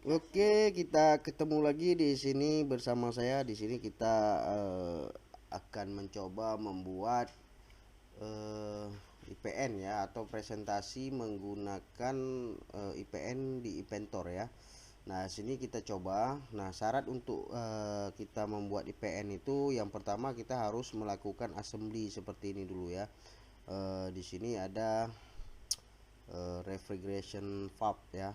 Oke, kita ketemu lagi di sini bersama saya. Di sini kita akan mencoba membuat eh, IPN ya, atau presentasi menggunakan IPN di Inventor ya. Nah, sini kita coba. Nah, syarat untuk kita membuat IPN itu yang pertama kita harus melakukan assembly seperti ini dulu ya. Di sini ada refrigeration valve ya.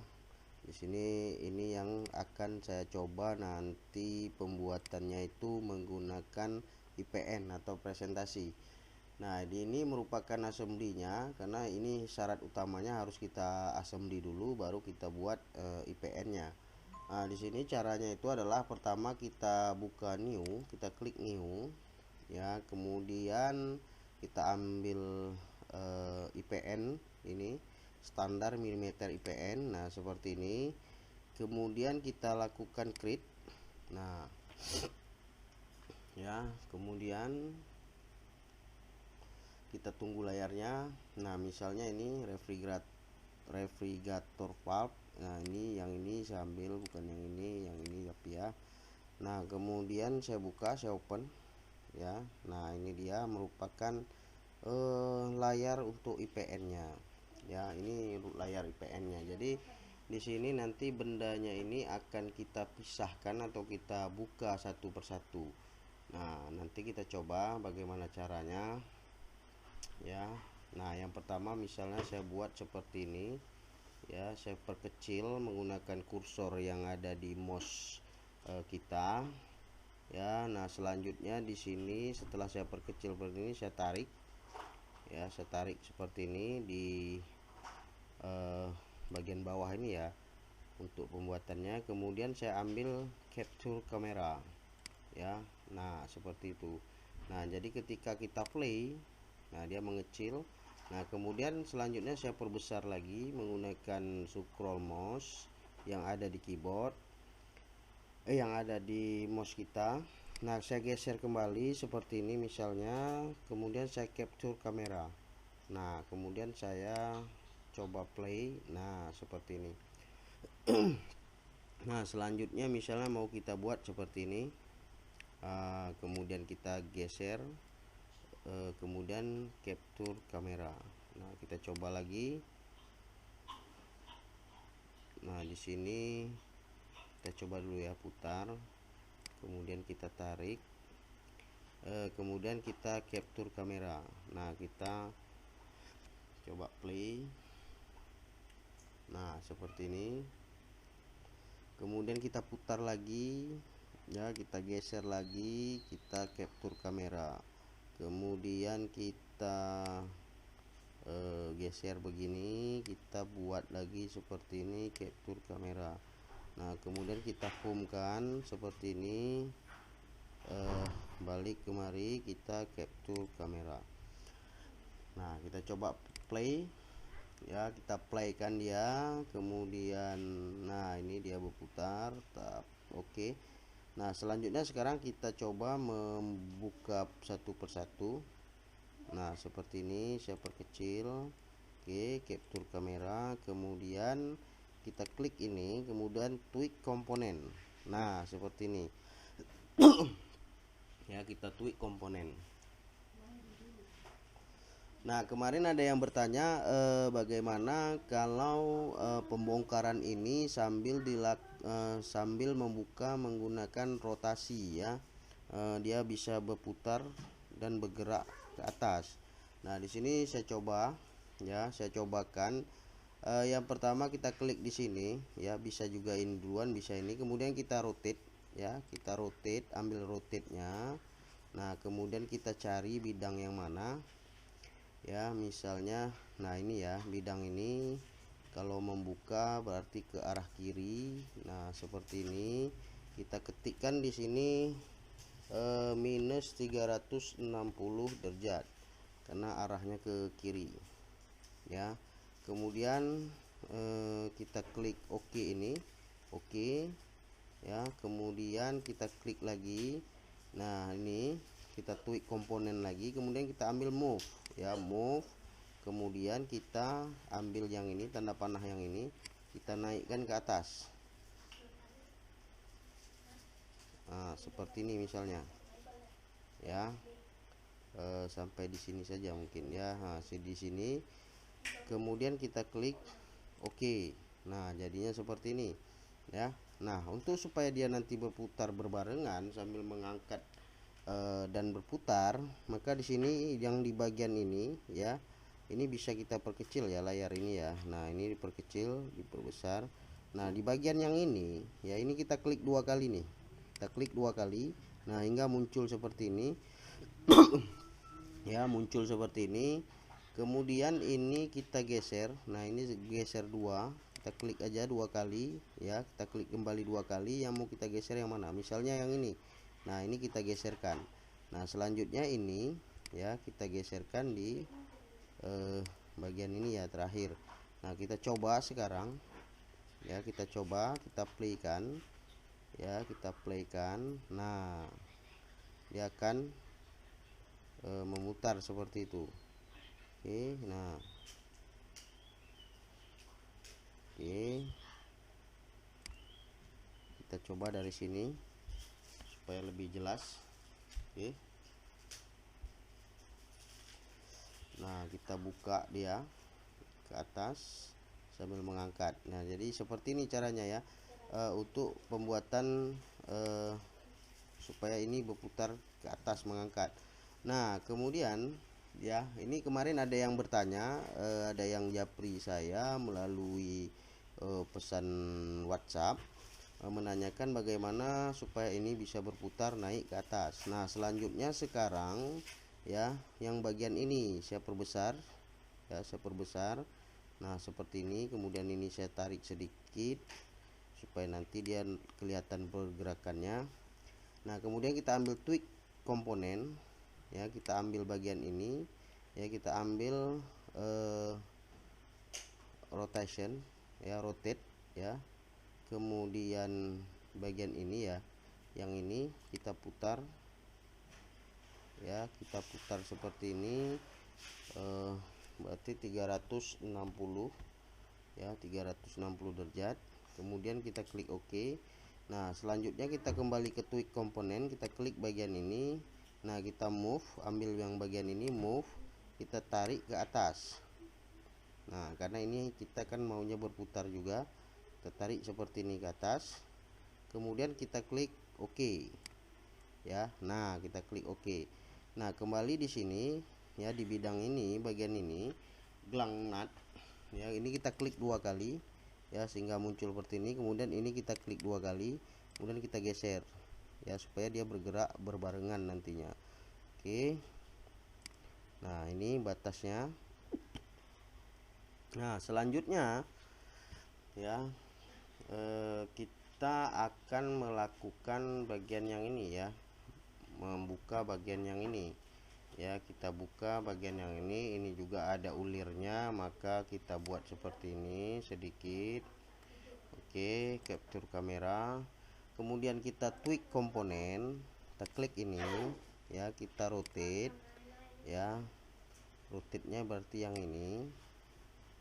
Di sini ini yang akan saya coba nanti pembuatannya itu menggunakan IPN atau presentasi. Nah, ini merupakan assembly-nya karena ini syarat utamanya harus kita assembly dulu baru kita buat IPN-nya. Nah, di sini caranya itu adalah pertama kita buka new, kita klik new ya, kemudian kita ambil IPN ini standar milimeter IPN. Nah, seperti ini. Kemudian kita lakukan create. Nah, ya, kemudian kita tunggu layarnya. Nah, misalnya ini refrigerator valve. Nah, ini saya ambil, bukan yang ini tapi ya. Nah, kemudian saya buka, saya open ya. Nah, ini dia merupakan layar untuk IPN-nya ya. Ini layar IPN-nya. Jadi di sini nanti bendanya ini akan kita pisahkan atau kita buka satu persatu. Nah, nanti kita coba bagaimana caranya ya. Nah, yang pertama misalnya saya buat seperti ini ya, saya perkecil menggunakan kursor yang ada di mouse kita ya. Nah, selanjutnya di sini setelah saya perkecil seperti ini, saya tarik ya, saya tarik seperti ini di eh, bagian bawah ini ya untuk pembuatannya. Kemudian saya ambil capture kamera ya. Nah, seperti itu. Nah, jadi ketika kita play, nah dia mengecil. Nah, kemudian selanjutnya saya perbesar lagi menggunakan scroll mouse yang ada di keyboard, yang ada di mouse kita. Nah, saya geser kembali seperti ini misalnya, kemudian saya capture kamera. Nah, kemudian saya coba play. Nah, seperti ini. Nah, selanjutnya misalnya mau kita buat seperti ini. Kemudian kita geser, kemudian capture kamera. Nah, kita coba lagi. Nah, di sini kita coba dulu ya, putar, kemudian kita tarik, kemudian kita capture kamera. Nah, kita coba play. Nah, seperti ini. Kemudian kita putar lagi ya, kita geser lagi, kita capture kamera. Kemudian kita geser begini, kita buat lagi seperti ini, capture kamera. Nah, kemudian kita home kan seperti ini, balik kemari, kita capture kamera. Nah, kita coba play ya, kita play kan dia. Kemudian nah ini dia berputar. Oke. Nah, selanjutnya sekarang kita coba membuka satu persatu. Nah, seperti ini saya perkecil. Oke, capture kamera, kemudian kita klik ini, kemudian tweak komponen. Nah, seperti ini. Ya, kita tweak komponen. Nah, kemarin ada yang bertanya bagaimana kalau pembongkaran ini sambil membuka menggunakan rotasi ya. Dia bisa berputar dan bergerak ke atas. Nah, di sini saya coba ya, saya cobakan. Yang pertama kita klik di sini ya, bisa juga ini duluan, bisa ini. Kemudian kita rotate ya, kita rotate, ambil rotate-nya. Nah, kemudian kita cari bidang yang mana ya, misalnya nah ini ya, bidang ini kalau membuka berarti ke arah kiri. Nah, seperti ini kita ketikkan di sini minus 360 derajat karena arahnya ke kiri ya. Kemudian kita klik OK ini, OK ya. Kemudian kita klik lagi. Nah, ini kita tweak komponen lagi, kemudian kita ambil move ya, move. Kemudian kita ambil yang ini, tanda panah yang ini, kita naikkan ke atas Nah, seperti ini misalnya ya. Sampai di sini saja mungkin ya. Nah, di sini kemudian kita klik oke. Nah, jadinya seperti ini ya. Nah, untuk supaya dia nanti berputar berbarengan sambil mengangkat dan berputar, maka di sini yang di bagian ini ya, ini bisa kita perkecil ya layar ini ya. Nah, ini diperkecil, diperbesar. Nah, di bagian yang ini ya, ini kita klik dua kali nih. Kita klik dua kali. Nah, hingga muncul seperti ini. Ya, muncul seperti ini. Kemudian ini kita geser. Nah, ini geser dua. Kita klik aja dua kali ya. Kita klik kembali dua kali. Yang mau kita geser yang mana? Misalnya yang ini. Nah, ini kita geserkan. Nah, selanjutnya ini ya, kita geserkan di bagian ini ya, terakhir. Nah, kita coba sekarang ya, kita coba, kita playkan ya, kita playkan. Nah, dia akan memutar seperti itu. Oke, nah oke, kita coba dari sini supaya lebih jelas. Oke, nah kita buka dia ke atas sambil mengangkat. Nah, jadi seperti ini caranya ya, untuk pembuatan supaya ini berputar ke atas mengangkat. Nah, kemudian ya, ini kemarin ada yang bertanya, ada yang japri saya melalui pesan WhatsApp, menanyakan bagaimana supaya ini bisa berputar naik ke atas. Nah, selanjutnya sekarang ya, yang bagian ini saya perbesar ya, saya perbesar. Nah, seperti ini. Kemudian ini saya tarik sedikit supaya nanti dia kelihatan pergerakannya. Nah, kemudian kita ambil tweak komponen ya, kita ambil bagian ini ya, kita ambil rotation ya, rotate ya. Kemudian bagian ini ya, yang ini kita putar ya, kita putar seperti ini, berarti 360 ya, 360 derajat. Kemudian kita klik OK. Nah, selanjutnya kita kembali ke tweak komponen, kita klik bagian ini. Nah, kita move, ambil yang bagian ini, move, kita tarik ke atas. Nah, karena ini kita kan maunya berputar juga, kita tarik seperti ini ke atas. Kemudian kita klik OK ya. Nah, kita klik OK. Nah, kembali di sini ya, di bidang ini, bagian ini gelang nut ya, ini kita klik dua kali ya, sehingga muncul seperti ini. Kemudian ini kita klik dua kali, kemudian kita geser ya, supaya dia bergerak berbarengan nantinya. Oke, nah ini batasnya. Nah, selanjutnya ya, kita akan melakukan bagian yang ini ya, membuka bagian yang ini ya. Kita buka bagian yang ini juga ada ulirnya, maka kita buat seperti ini sedikit. Oke, capture kamera. Kemudian kita tweak komponen, kita klik ini ya, kita rotate ya. Rotate-nya berarti yang ini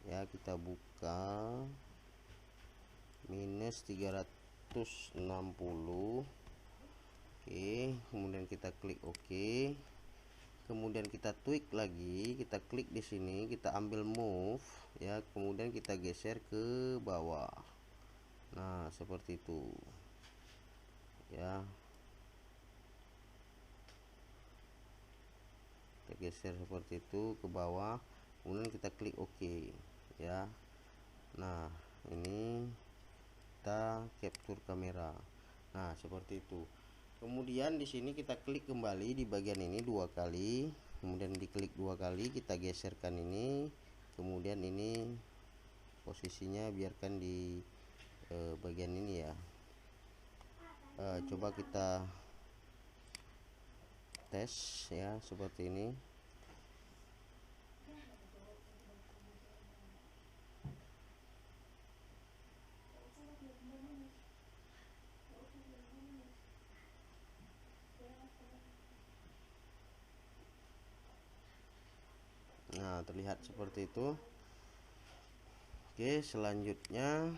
ya, kita buka minus 360. Oke, kemudian kita klik OK. Kemudian kita tweak lagi, kita klik di sini, kita ambil move ya, kemudian kita geser ke bawah. Nah, seperti itu ya, kita geser seperti itu ke bawah, kemudian kita klik OK ya. Nah, ini kita capture kamera. Nah, seperti itu. Kemudian di sini kita klik kembali di bagian ini dua kali, kemudian diklik dua kali, kita geserkan ini, kemudian ini posisinya biarkan di bagian ini ya. Coba kita tes ya, seperti ini. Nah, terlihat seperti itu. Oke, selanjutnya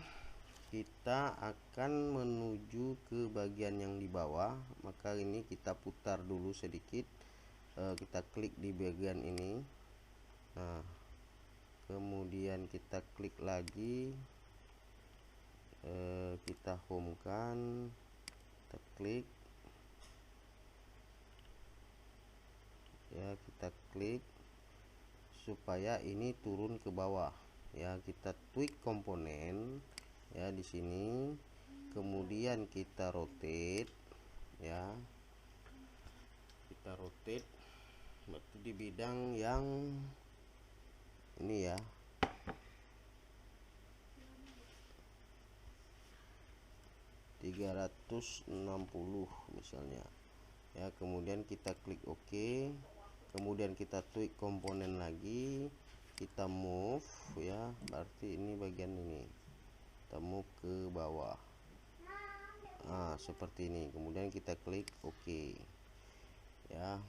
kita akan menuju ke bagian yang di bawah, maka ini kita putar dulu sedikit. Kita klik di bagian ini. Nah, kemudian kita klik lagi, kita home kan, kita klik ya, kita klik supaya ini turun ke bawah ya. Kita tweak komponen ya di sini, kemudian kita rotate ya, kita rotate berarti di bidang yang ini ya, (360 misalnya ya. Kemudian kita klik OK, kemudian kita tweak komponen lagi, kita move ya, berarti ini bagian ini kita move ke bawah. Nah, seperti ini. Kemudian kita klik OK ya.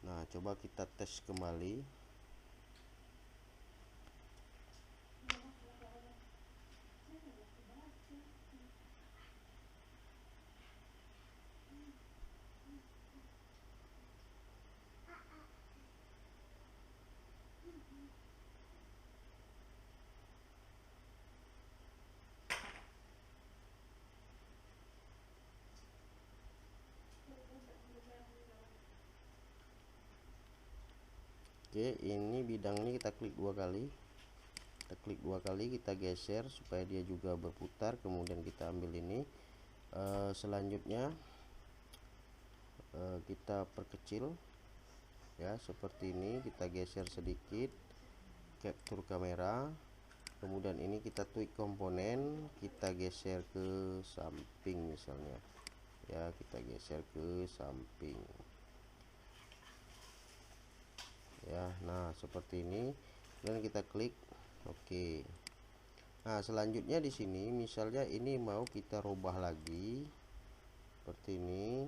Nah, coba kita tes kembali. Oke, ini bidang ini kita klik dua kali. Kita klik dua kali, kita geser supaya dia juga berputar. Kemudian kita ambil ini. Selanjutnya kita perkecil ya, seperti ini. Kita geser sedikit, capture kamera. Kemudian ini kita tweak komponen, kita geser ke samping misalnya ya, kita geser ke samping ya. Nah, seperti ini. Dan kita klik OK. Nah, selanjutnya di sini misalnya ini mau kita rubah lagi seperti ini,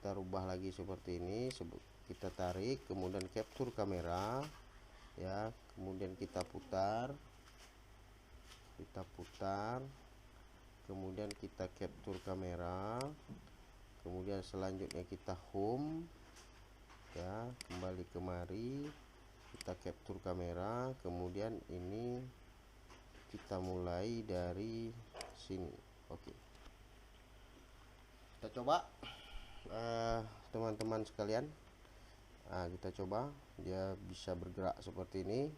kita rubah lagi seperti ini. Kita tarik, kemudian capture kamera ya, kemudian kita putar, kemudian kita capture kamera, kemudian selanjutnya kita home ya, kembali kemari, kita capture kamera, kemudian ini kita mulai dari sini. Oke, kita coba teman-teman sekalian. Nah, kita coba dia bisa bergerak seperti ini.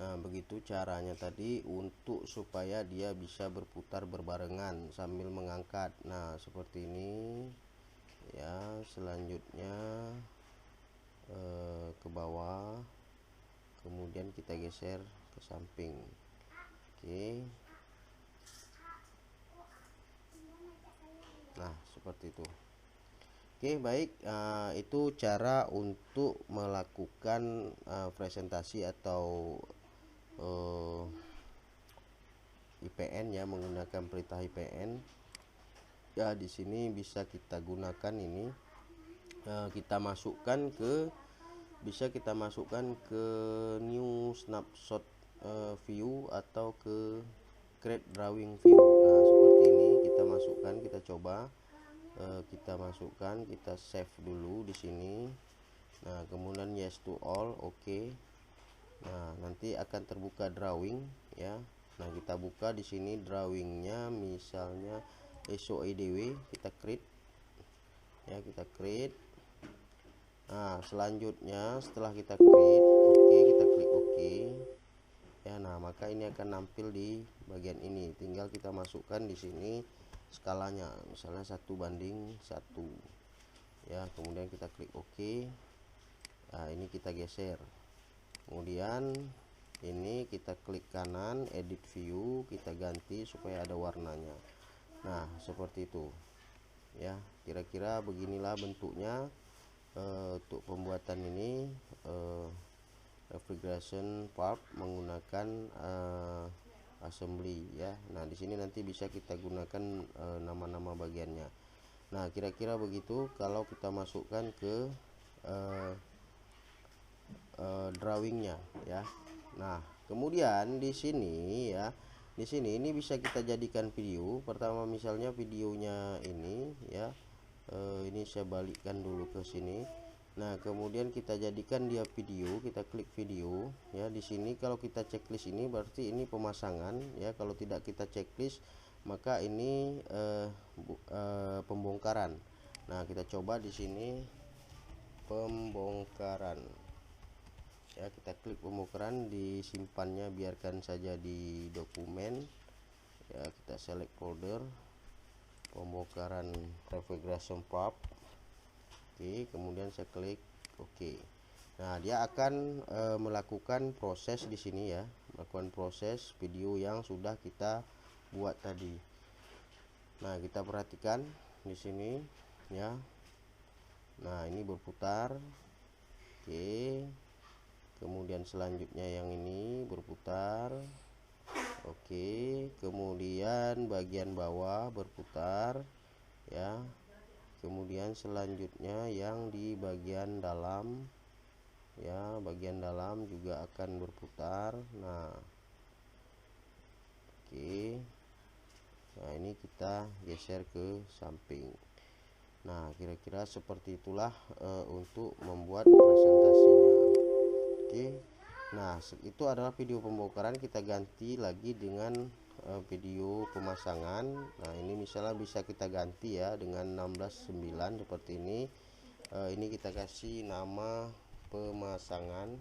Nah, begitu caranya tadi untuk supaya dia bisa berputar berbarengan sambil mengangkat. Nah, seperti ini ya. Selanjutnya ke bawah, kemudian kita geser ke samping. Oke, nah seperti itu. Oke, baik. Itu cara untuk melakukan presentasi atau IPN ya, menggunakan perintah IPN ya. Di sini bisa kita gunakan ini, kita masukkan ke, bisa kita masukkan ke new snapshot view atau ke create drawing view. Nah, seperti ini kita masukkan, kita coba kita masukkan, kita save dulu di sini. Nah, kemudian yes to all, oke. Nah, nanti akan terbuka drawing ya. Nah, kita buka di sini drawingnya, misalnya SOEDW, kita create ya, kita create. Nah, selanjutnya setelah kita create, oke, kita klik OK ya. Nah, maka ini akan nampil di bagian ini. Tinggal kita masukkan di sini skalanya, misalnya 1:1 ya. Kemudian kita klik OK. Nah, ini kita geser. Kemudian ini kita klik kanan, edit view, kita ganti supaya ada warnanya. Nah, seperti itu ya. Kira-kira beginilah bentuknya untuk pembuatan ini refrigeration part menggunakan assembly ya. Nah, di sini nanti bisa kita gunakan nama-nama bagiannya. Nah, kira-kira begitu kalau kita masukkan ke drawingnya ya. Nah, kemudian di sini ya, di sini ini bisa kita jadikan video. Pertama misalnya videonya ini ya, ini saya balikkan dulu ke sini. Nah kemudian kita jadikan dia video, kita klik video ya. Di sini kalau kita checklist ini berarti ini pemasangan ya. Kalau tidak kita checklist maka ini pembongkaran. Nah kita coba di sini pembongkaran ya, kita klik pembongkaran, disimpannya biarkan saja di dokumen ya. Kita select folder pembongkaran configuration pub. Oke, kemudian saya klik oke. Nah dia akan melakukan proses di sini ya, melakukan proses video yang sudah kita buat tadi. Nah kita perhatikan di sini ya. Nah ini berputar. Oke, kemudian selanjutnya yang ini berputar. Oke, kemudian bagian bawah berputar ya. Kemudian selanjutnya yang di bagian dalam ya, bagian dalam juga akan berputar. Nah oke, nah ini kita geser ke samping. Nah kira-kira seperti itulah untuk membuat presentasinya. Oke, nah itu adalah video pembongkaran. Kita ganti lagi dengan video pemasangan. Nah ini misalnya bisa kita ganti ya dengan 16:9 seperti ini. Ini kita kasih nama pemasangan,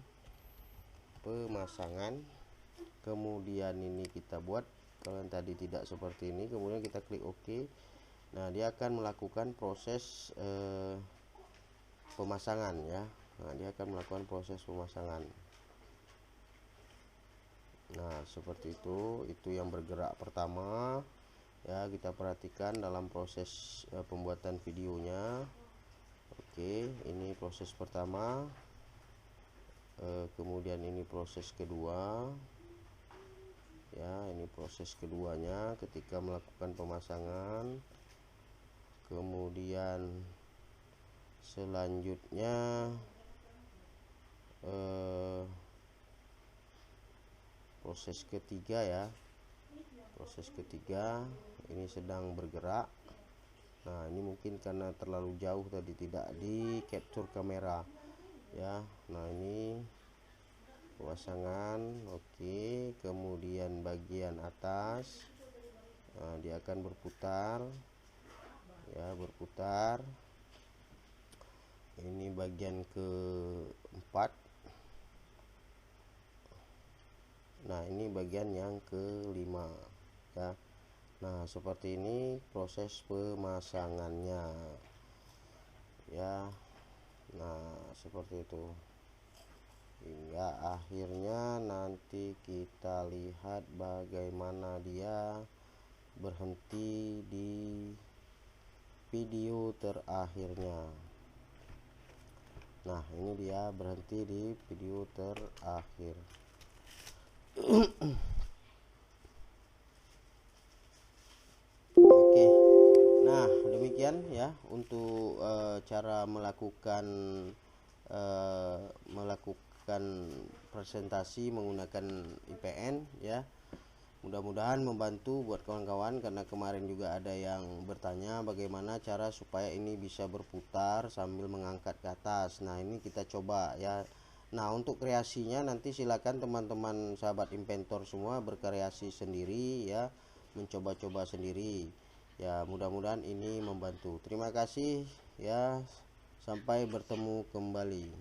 kemudian ini kita buat. Kalau yang tadi tidak seperti ini, kemudian kita klik OK. Nah dia akan melakukan proses pemasangan ya. Nah dia akan melakukan proses pemasangan. Nah seperti itu yang bergerak pertama ya. Kita perhatikan dalam proses pembuatan videonya. Oke, ini proses pertama, kemudian ini proses kedua ya. Ini proses keduanya ketika melakukan pemasangan. Kemudian selanjutnya proses ketiga ya, proses ketiga ini sedang bergerak. Nah ini mungkin karena terlalu jauh tadi tidak di capture kamera ya. Nah ini pemasangan. Oke, kemudian bagian atas, nah dia akan berputar ya, berputar. Ini bagian keempat. Nah ini bagian yang kelima ya. Nah seperti ini proses pemasangannya ya. Nah seperti itu hingga akhirnya nanti kita lihat bagaimana dia berhenti di video terakhirnya. Nah ini dia berhenti di video terakhir. Oke, nah demikian ya untuk cara melakukan presentasi menggunakan IPN ya. Mudah-mudahan membantu buat kawan-kawan, karena kemarin juga ada yang bertanya bagaimana cara supaya ini bisa berputar sambil mengangkat ke atas. Nah ini kita coba ya. Nah untuk kreasinya nanti silakan teman-teman sahabat inventor semua berkreasi sendiri ya, mencoba-coba sendiri ya. Mudah-mudahan ini membantu. Terima kasih ya, sampai bertemu kembali.